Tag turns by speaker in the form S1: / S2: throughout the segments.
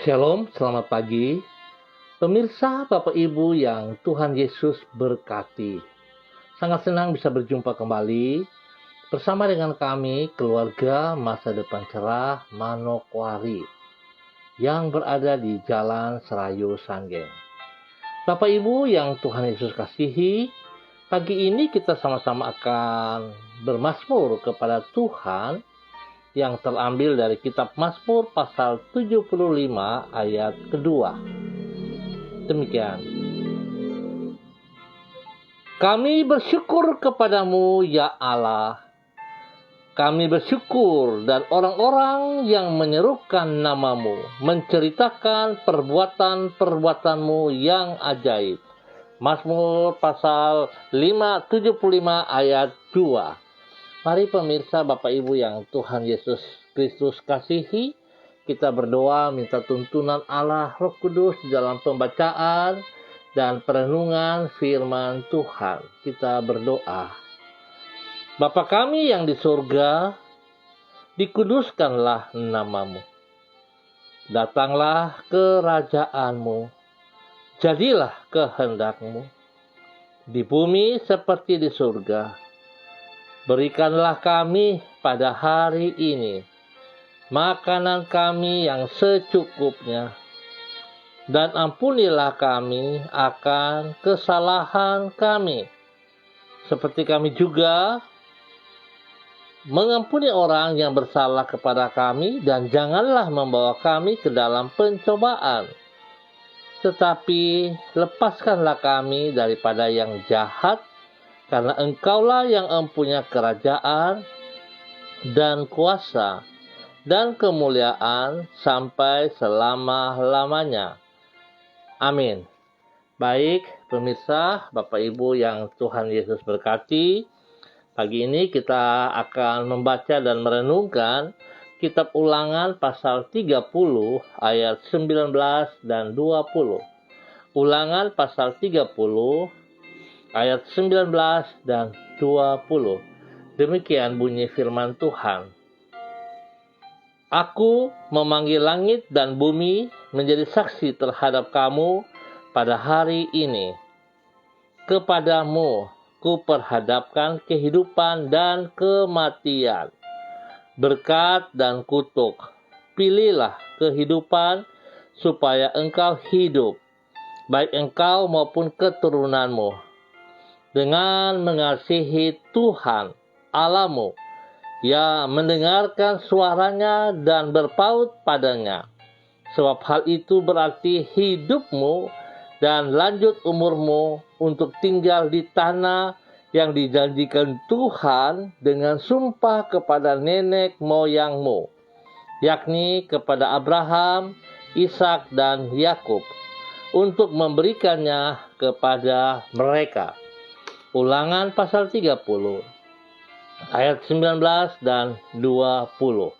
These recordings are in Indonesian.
S1: Shalom, selamat pagi. Pemirsa, Bapak Ibu yang Tuhan Yesus berkati. Sangat senang bisa berjumpa kembali bersama dengan kami, keluarga Masa Depan Cerah Manokwari, yang berada di Jalan Serayu Sanggeng. Bapak Ibu yang Tuhan Yesus kasihi, pagi ini kita sama-sama akan bermazmur kepada Tuhan yang terambil dari kitab Mazmur pasal 75 ayat kedua. Demikian. Kami bersyukur kepadamu ya Allah. Kami bersyukur dan orang-orang yang menyerukan namamu, menceritakan perbuatan-perbuatanmu yang ajaib. Mazmur pasal 75 ayat 2. Mari pemirsa Bapak Ibu yang Tuhan Yesus Kristus kasihi, kita berdoa minta tuntunan Allah Roh Kudus di dalam pembacaan dan perenungan firman Tuhan. Kita berdoa. Bapa kami yang di surga, dikuduskanlah namamu. Datanglah kerajaanmu, jadilah kehendakmu, di bumi seperti di surga. Berikanlah kami pada hari ini makanan kami yang secukupnya, dan ampunilah kami akan kesalahan kami, seperti kami juga mengampuni orang yang bersalah kepada kami, dan janganlah membawa kami ke dalam pencobaan, tetapi lepaskanlah kami daripada yang jahat, karena Engkaulah yang mempunyai kerajaan dan kuasa dan kemuliaan sampai selama-lamanya. Amin. Baik, pemirsa, Bapak Ibu yang Tuhan Yesus berkati, pagi ini kita akan membaca dan merenungkan kitab Ulangan pasal 30 ayat 19 dan 20. Ulangan pasal 30 ayat 19 dan 20. Demikian bunyi firman Tuhan. Aku memanggil langit dan bumi menjadi saksi terhadap kamu pada hari ini. Kepadamu kuperhadapkan kehidupan dan kematian, berkat dan kutuk. Pilihlah kehidupan supaya engkau hidup, baik engkau maupun keturunanmu, dengan mengasihi Tuhan Allahmu, ya mendengarkan suaranya dan berpaut padanya. Sebab hal itu berarti hidupmu dan lanjut umurmu untuk tinggal di tanah yang dijanjikan Tuhan dengan sumpah kepada nenek moyangmu, yakni kepada Abraham, Ishak dan Yakub, untuk memberikannya kepada mereka. Ulangan pasal 30 ayat 19 dan 20.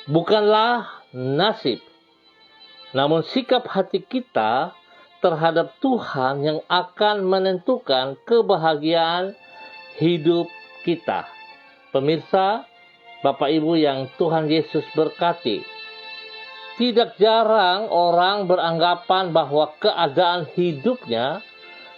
S1: Bukanlah nasib, namun sikap hati kita terhadap Tuhan yang akan menentukan kebahagiaan hidup kita. Pemirsa, Bapak Ibu yang Tuhan Yesus berkati, tidak jarang orang beranggapan bahwa keadaan hidupnya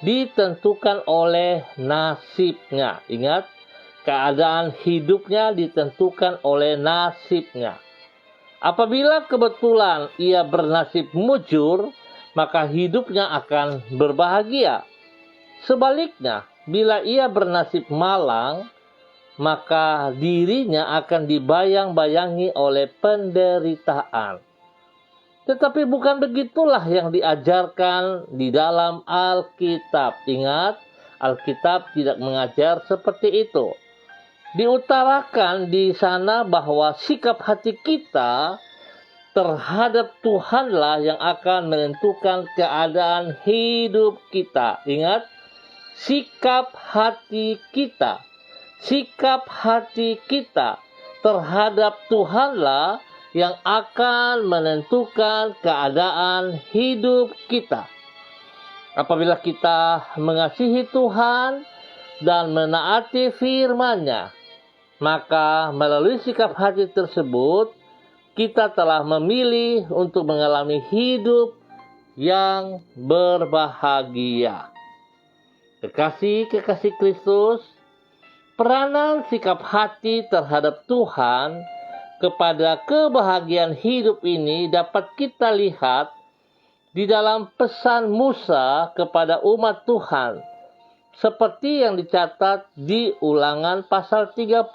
S1: ditentukan oleh nasibnya. Ingat, keadaan hidupnya ditentukan oleh nasibnya. Apabila kebetulan ia bernasib mujur, maka hidupnya akan berbahagia. Sebaliknya, bila ia bernasib malang, maka dirinya akan dibayang-bayangi oleh penderitaan. Tetapi bukan begitulah yang diajarkan di dalam Alkitab. Ingat, Alkitab tidak mengajar seperti itu. Diutarakan di sana bahwa sikap hati kita terhadap Tuhanlah yang akan menentukan keadaan hidup kita. Ingat, sikap hati kita. Sikap hati kita terhadap Tuhanlah yang akan menentukan keadaan hidup kita. Apabila kita mengasihi Tuhan dan menaati firman-Nya, maka melalui sikap hati tersebut, kita telah memilih untuk mengalami hidup yang berbahagia. Kekasih-kekasih Kristus, peranan sikap hati terhadap Tuhan kepada kebahagiaan hidup ini dapat kita lihat di dalam pesan Musa kepada umat Tuhan, seperti yang dicatat di Ulangan pasal 30.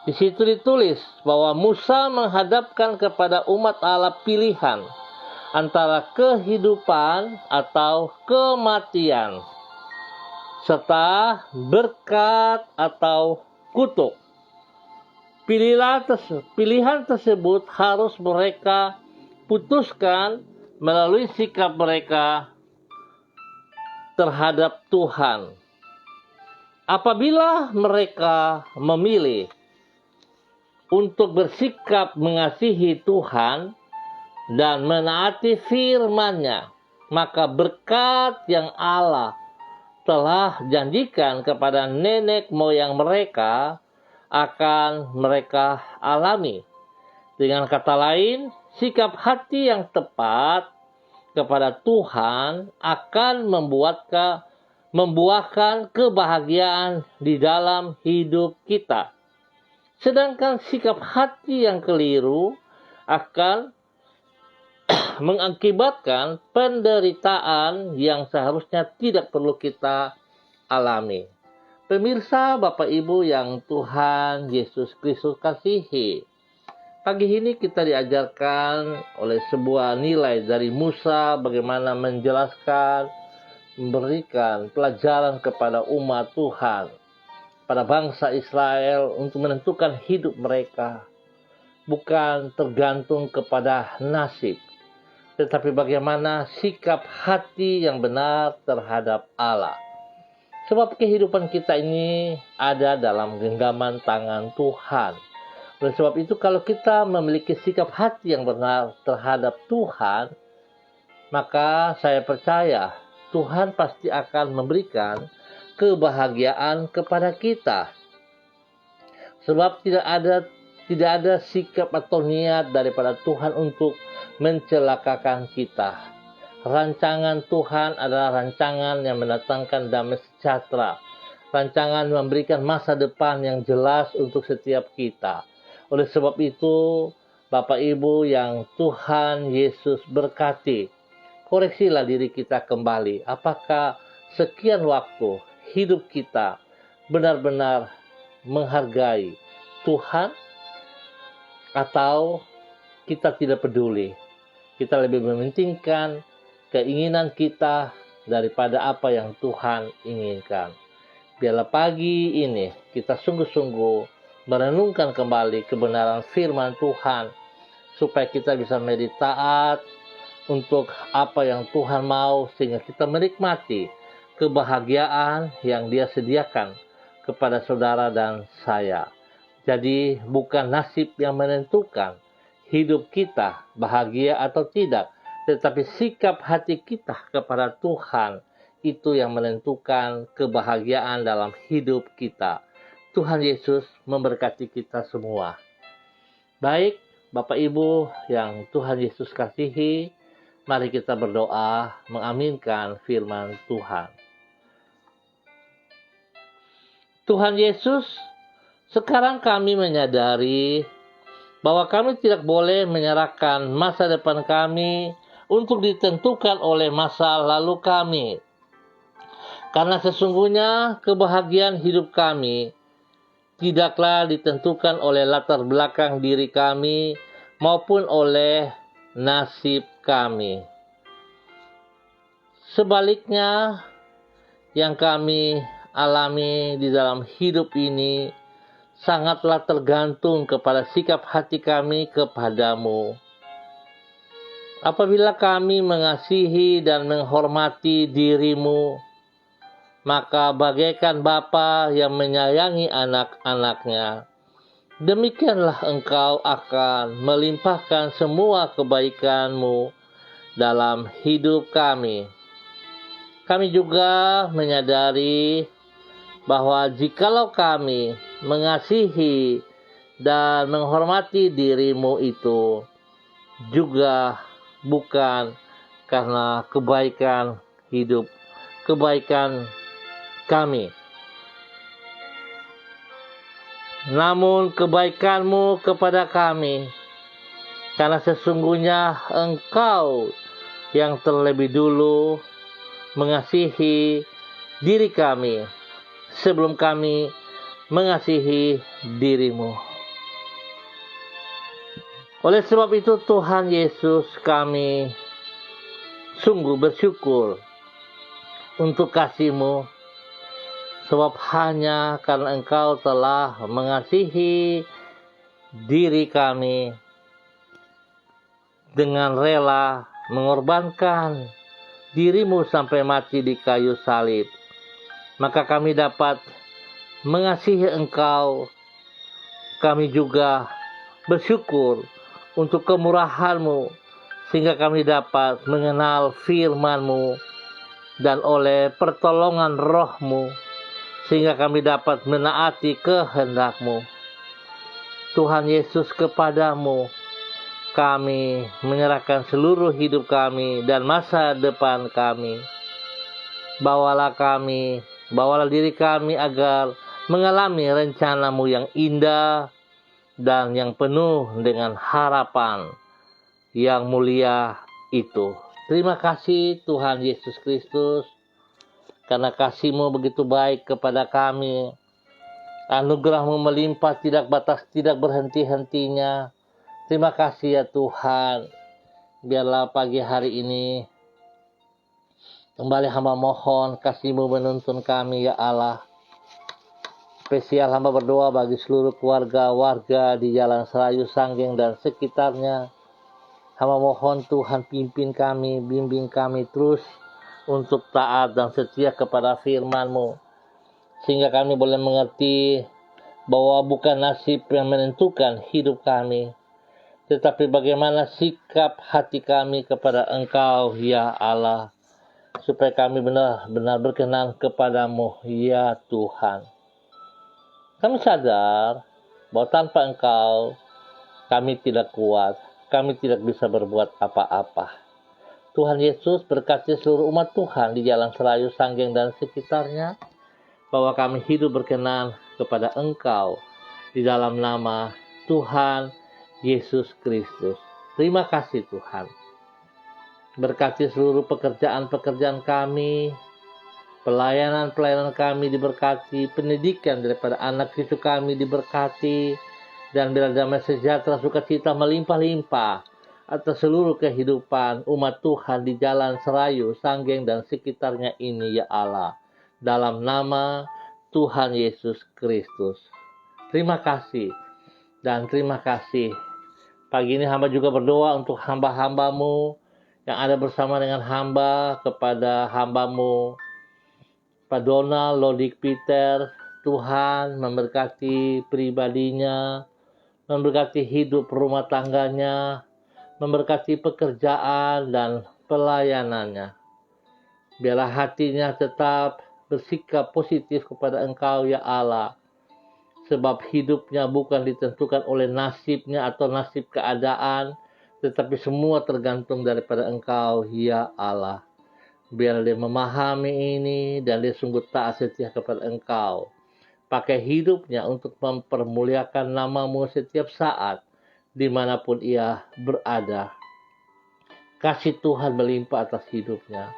S1: Di situ ditulis bahwa Musa menghadapkan kepada umat Allah pilihan antara kehidupan atau kematian, serta berkat atau kutuk. Pilihan tersebut harus mereka putuskan melalui sikap mereka terhadap Tuhan. Apabila mereka memilih untuk bersikap mengasihi Tuhan dan menaati firman-Nya, maka berkat yang Allah telah janjikan kepada nenek moyang mereka akan mereka alami. Dengan kata lain, sikap hati yang tepat kepada Tuhan akan membuahkan kebahagiaan di dalam hidup kita. Sedangkan sikap hati yang keliru akan mengakibatkan penderitaan yang seharusnya tidak perlu kita alami. Pemirsa, Bapak Ibu yang Tuhan Yesus Kristus kasihi, pagi ini kita diajarkan oleh sebuah nilai dari Musa bagaimana menjelaskan, memberikan pelajaran kepada umat Tuhan, pada bangsa Israel untuk menentukan hidup mereka, bukan tergantung kepada nasib, tetapi bagaimana sikap hati yang benar terhadap Allah. Sebab kehidupan kita ini ada dalam genggaman tangan Tuhan. Oleh sebab itu, kalau kita memiliki sikap hati yang benar terhadap Tuhan, maka saya percaya Tuhan pasti akan memberikan kebahagiaan kepada kita. Sebab tidak ada sikap atau niat daripada Tuhan untuk mencelakakan kita. Rancangan Tuhan adalah rancangan yang mendatangkan damai sejahtera. Rancangan memberikan masa depan yang jelas untuk setiap kita. Oleh sebab itu, Bapak Ibu yang Tuhan Yesus berkati, koreksilah diri kita kembali. Apakah sekian waktu hidup kita benar-benar menghargai Tuhan, atau kita tidak peduli? Kita lebih mementingkan keinginan kita daripada apa yang Tuhan inginkan. Biarlah pagi ini kita sungguh-sungguh merenungkan kembali kebenaran firman Tuhan, supaya kita bisa menjadi taat untuk apa yang Tuhan mau, sehingga kita menikmati kebahagiaan yang Dia sediakan kepada saudara dan saya. Jadi bukan nasib yang menentukan hidup kita bahagia atau tidak, tetapi sikap hati kita kepada Tuhan itu yang menentukan kebahagiaan dalam hidup kita. Tuhan Yesus memberkati kita semua. Baik, Bapak Ibu yang Tuhan Yesus kasihi, mari kita berdoa mengaminkan firman Tuhan. Tuhan Yesus, sekarang kami menyadari bahwa kami tidak boleh menyerahkan masa depan kami untuk ditentukan oleh masa lalu kami. Karena sesungguhnya kebahagiaan hidup kami tidaklah ditentukan oleh latar belakang diri kami maupun oleh nasib kami. Sebaliknya, yang kami alami di dalam hidup ini sangatlah tergantung kepada sikap hati kami kepadamu. Apabila kami mengasihi dan menghormati dirimu, maka bagaikan Bapa yang menyayangi anak-anaknya, demikianlah Engkau akan melimpahkan semua kebaikan-Mu dalam hidup kami. Kami juga menyadari bahwa jikalau kami mengasihi dan menghormati dirimu itu juga bukan karena kebaikan hidup, kebaikan kami, namun kebaikanmu kepada kami, karena sesungguhnya Engkau yang terlebih dulu mengasihi diri kami sebelum kami mengasihi dirimu. Oleh sebab itu Tuhan Yesus, kami sungguh bersyukur untuk kasih-Mu, sebab hanya karena Engkau telah mengasihi diri kami dengan rela mengorbankan diri-Mu sampai mati di kayu salib, maka kami dapat mengasihi Engkau. Kami juga bersyukur untuk kemurahan-Mu, sehingga kami dapat mengenal firman-Mu, dan oleh pertolongan Roh-Mu, sehingga kami dapat menaati kehendak-Mu. Tuhan Yesus, kepadamu kami menyerahkan seluruh hidup kami dan masa depan kami. Bawalah diri kami agar mengalami rencana-Mu yang indah dan yang penuh dengan harapan yang mulia itu. Terima kasih Tuhan Yesus Kristus, karena kasih-Mu begitu baik kepada kami. Anugerah-Mu melimpah tidak batas, tidak berhenti-hentinya. Terima kasih ya Tuhan. Biarlah pagi hari ini kembali hamba mohon kasih-Mu menuntun kami ya Allah. Spesial hamba berdoa bagi seluruh warga di Jalan Serayu, Sanggeng dan sekitarnya. Hamba mohon Tuhan pimpin kami, bimbing kami terus untuk taat dan setia kepada firman-Mu, sehingga kami boleh mengerti bahwa bukan nasib yang menentukan hidup kami, tetapi bagaimana sikap hati kami kepada Engkau ya Allah, supaya kami benar-benar berkenan kepadamu ya Tuhan. Kami sadar bahwa tanpa Engkau kami tidak kuat, kami tidak bisa berbuat apa-apa. Tuhan Yesus, berkati seluruh umat Tuhan di Jalan Serayu, Sanggeng dan sekitarnya, bahwa kami hidup berkenan kepada Engkau di dalam nama Tuhan Yesus Kristus. Terima kasih Tuhan. Berkati seluruh pekerjaan-pekerjaan kami, pelayanan kami diberkati, pendidikan daripada anak cucu kami diberkati, dan biar damai sejahtera sukacita melimpah-limpah atas seluruh kehidupan umat Tuhan di Jalan Serayu, Sanggeng dan sekitarnya ini ya Allah, dalam nama Tuhan Yesus Kristus. Terima kasih dan terima kasih. Pagi ini hamba juga berdoa untuk hamba-hambamu yang ada bersama dengan hamba, kepada hambamu Pak Donald Lodik Peter. Tuhan memberkati pribadinya, memberkati hidup rumah tangganya, memberkati pekerjaan dan pelayanannya. Biarlah hatinya tetap bersikap positif kepada Engkau ya Allah, sebab hidupnya bukan ditentukan oleh nasibnya atau nasib keadaan, tetapi semua tergantung daripada Engkau ya Allah. Biar dia memahami ini dan dia sungguh taat setia kepada Engkau. Pakai hidupnya untuk mempermuliakan nama-Mu setiap saat, dimanapun ia berada. Kasih Tuhan melimpah atas hidupnya.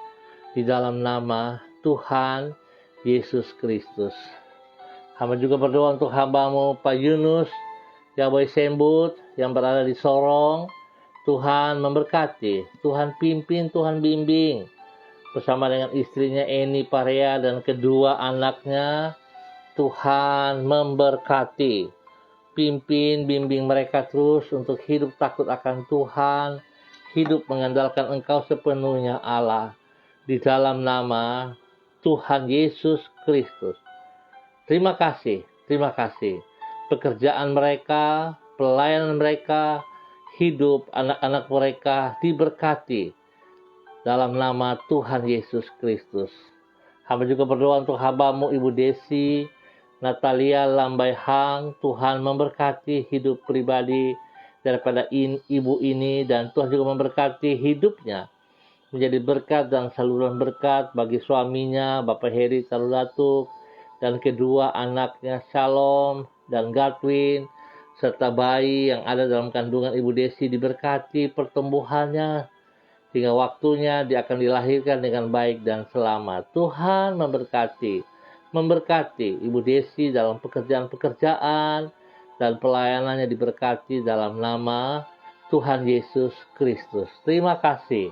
S1: Di dalam nama Tuhan Yesus Kristus. Hamba juga berdoa untuk hamba-Mu Pak Yunus yang boleh sembut, yang berada di Sorong. Tuhan memberkati, Tuhan pimpin, Tuhan bimbing. Bersama dengan istrinya Eni Parea dan kedua anaknya, Tuhan memberkati. Pimpin, bimbing mereka terus untuk hidup takut akan Tuhan, hidup mengandalkan Engkau sepenuhnya Allah. Di dalam nama Tuhan Yesus Kristus. Terima kasih. Pekerjaan mereka, pelayanan mereka, hidup anak-anak mereka diberkati. dalam nama Tuhan Yesus Kristus. Hamba juga berdoa untuk hamba-Mu Ibu Desi Natalia Lambai Hang. Tuhan memberkati hidup pribadi daripada ibu ini, dan Tuhan juga memberkati hidupnya menjadi berkat dan saluran berkat bagi suaminya Bapak Heri Tarudatuk dan kedua anaknya Shalom dan Godwin, serta bayi yang ada dalam kandungan Ibu Desi diberkati pertumbuhannya hingga waktunya dia akan dilahirkan dengan baik dan selamat. Tuhan memberkati Ibu Desi dalam pekerjaan-pekerjaan dan pelayanannya diberkati dalam nama Tuhan Yesus Kristus. Terima kasih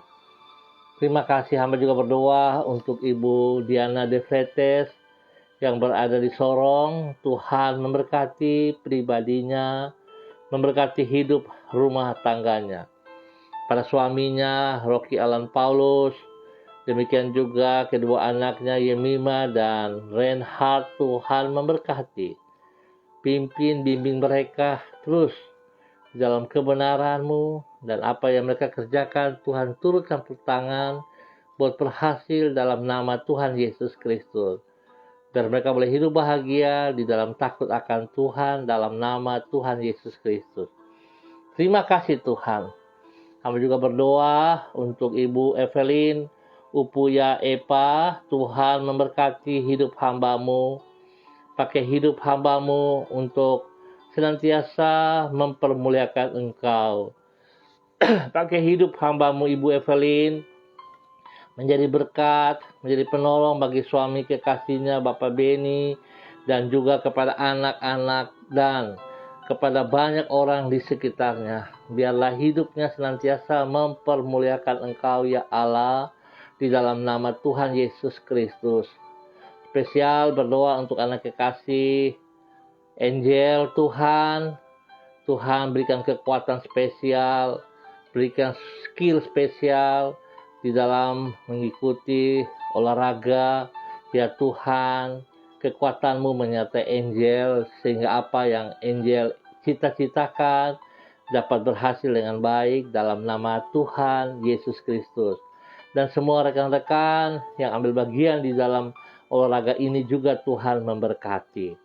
S1: hamba juga berdoa untuk Ibu Diana De Fretes yang berada di Sorong. Tuhan memberkati pribadinya, memberkati hidup rumah tangganya. Pada suaminya Rocky Alan Paulus, demikian juga kedua anaknya Yemima dan Reinhard. Tuhan memberkati, pimpin bimbing mereka terus dalam kebenaran-Mu, dan apa yang mereka kerjakan Tuhan turut campur tangan buat berhasil dalam nama Tuhan Yesus Kristus, biar mereka boleh hidup bahagia di dalam takut akan Tuhan dalam nama Tuhan Yesus Kristus. Terima kasih Tuhan. Hamba juga berdoa untuk Ibu Evelyn Upuya Epa. Tuhan memberkati hidup hamba-Mu. Pakai hidup hamba-Mu untuk senantiasa mempermuliakan Engkau. Pakai hidup hamba-Mu Ibu Evelyn menjadi berkat, menjadi penolong bagi suami kekasihnya Bapak Beni, dan juga kepada anak-anak dan kepada banyak orang di sekitarnya. Biarlah hidupnya senantiasa mempermuliakan Engkau ya Allah, di dalam nama Tuhan Yesus Kristus. Spesial berdoa untuk anak kekasih Angel. Tuhan berikan kekuatan spesial, berikan skill spesial di dalam mengikuti olahraga. Biar Tuhan kekuatan-Mu menyertai Angel, sehingga apa yang Angel cita-citakan dapat berhasil dengan baik dalam nama Tuhan Yesus Kristus. Dan semua rekan-rekan yang ambil bagian di dalam olahraga ini juga Tuhan memberkati.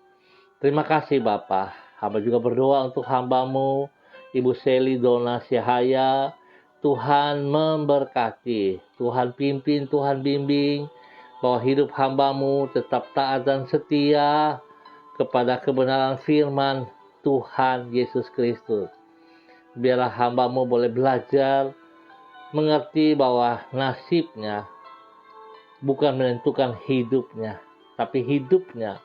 S1: Terima kasih Bapa. Hamba juga berdoa untuk hamba-Mu Ibu Seli Dona Syahaya. Tuhan memberkati, Tuhan pimpin, Tuhan bimbing, bahwa hidup hamba-Mu tetap taat dan setia kepada kebenaran firman Tuhan Yesus Kristus. Biarlah hamba-Mu boleh belajar mengerti bahwa nasibnya bukan menentukan hidupnya, tapi hidupnya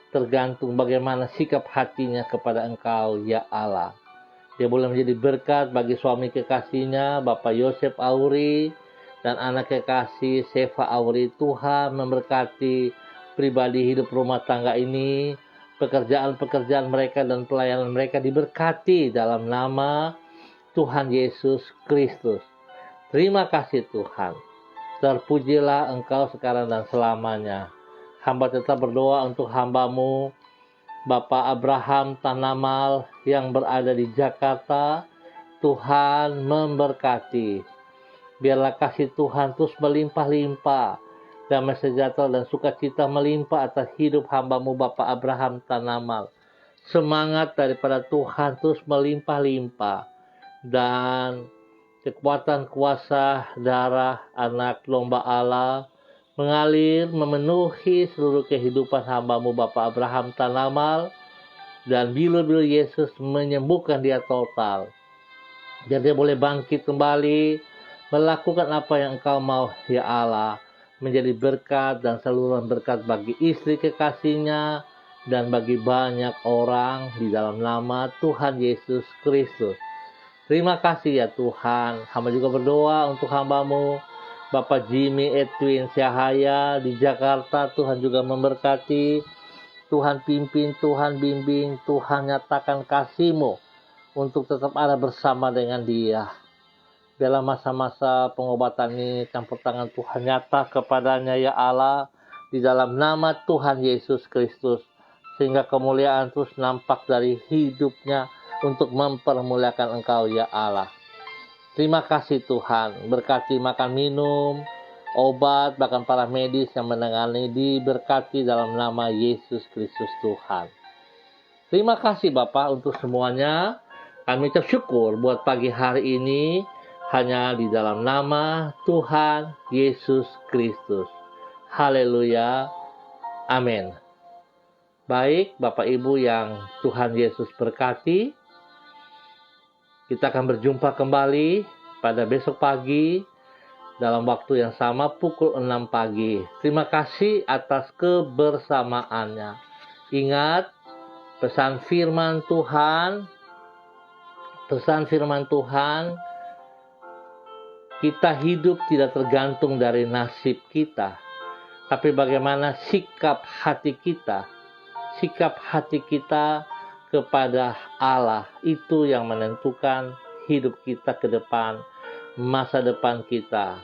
S1: tergantung bagaimana sikap hatinya kepada Engkau ya Allah. Dia boleh menjadi berkat bagi suami kekasihnya Bapak Yosef Auri dan anak kekasih Seva Auri. Tuhan memberkati pribadi hidup rumah tangga ini, pekerjaan-pekerjaan mereka dan pelayanan mereka diberkati dalam nama Tuhan Yesus Kristus. Terima kasih Tuhan. Terpujilah Engkau sekarang dan selamanya. Hamba tetap berdoa untuk hamba-Mu Bapak Abraham Tanamal yang berada di Jakarta. Tuhan memberkati. Biarlah kasih Tuhan terus melimpah-limpah, damai sejahtera dan sukacita melimpah atas hidup hamba-Mu Bapak Abraham Tanamal. Semangat daripada Tuhan terus melimpah-limpah, dan kekuatan kuasa darah anak domba Allah mengalir memenuhi seluruh kehidupan hamba-Mu Bapak Abraham Tanamal, dan bila-bila Yesus menyembuhkan dia total, biar dia boleh bangkit kembali melakukan apa yang Engkau mau ya Allah, menjadi berkat dan saluran berkat bagi istri kekasihnya dan bagi banyak orang di dalam nama Tuhan Yesus Kristus. Terima kasih ya Tuhan. Hamba juga berdoa untuk hamba-Mu Bapak Jimmy Edwin Syahaya di Jakarta. Tuhan juga memberkati, Tuhan pimpin, Tuhan bimbing, Tuhan nyatakan kasih-Mu untuk tetap ada bersama dengan dia. Dalam masa-masa pengobatan ini, campur tangan Tuhan nyata kepadanya ya Allah, di dalam nama Tuhan Yesus Kristus, sehingga kemuliaan terus nampak dari hidupnya untuk mempermuliakan Engkau ya Allah. Terima kasih Tuhan, berkati makan minum, obat, bahkan para medis yang menangani, diberkati dalam nama Yesus Kristus Tuhan. Terima kasih Bapak untuk semuanya. Kami ucap syukur buat pagi hari ini hanya di dalam nama Tuhan Yesus Kristus. Haleluya. Amin. Baik Bapak Ibu yang Tuhan Yesus berkati, kita akan berjumpa kembali pada besok pagi dalam waktu yang sama pukul 6 pagi. Terima kasih atas kebersamaannya. Ingat pesan firman Tuhan, kita hidup tidak tergantung dari nasib kita, tapi bagaimana sikap hati kita kepada Allah, itu yang menentukan hidup kita ke depan, masa depan kita.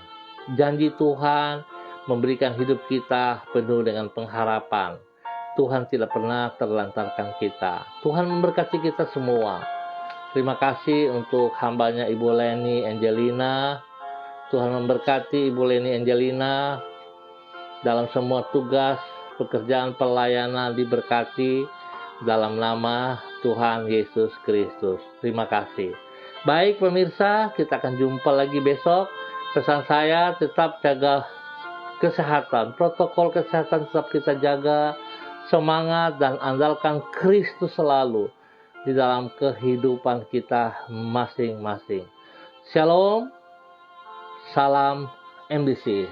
S1: Janji Tuhan memberikan hidup kita penuh dengan pengharapan. Tuhan tidak pernah terlantarkan kita. Tuhan memberkati kita semua. Terima kasih untuk hambanya Ibu Leni Angelina. Tuhan memberkati Ibu Leni Angelina dalam semua tugas, pekerjaan, pelayanan, diberkati dalam nama Tuhan Yesus Kristus. Terima kasih. Baik pemirsa, kita akan jumpa lagi besok. Pesan saya, tetap jaga kesehatan. Protokol kesehatan tetap kita jaga. Semangat dan andalkan Kristus selalu di dalam kehidupan kita masing-masing. Shalom, salam MBC.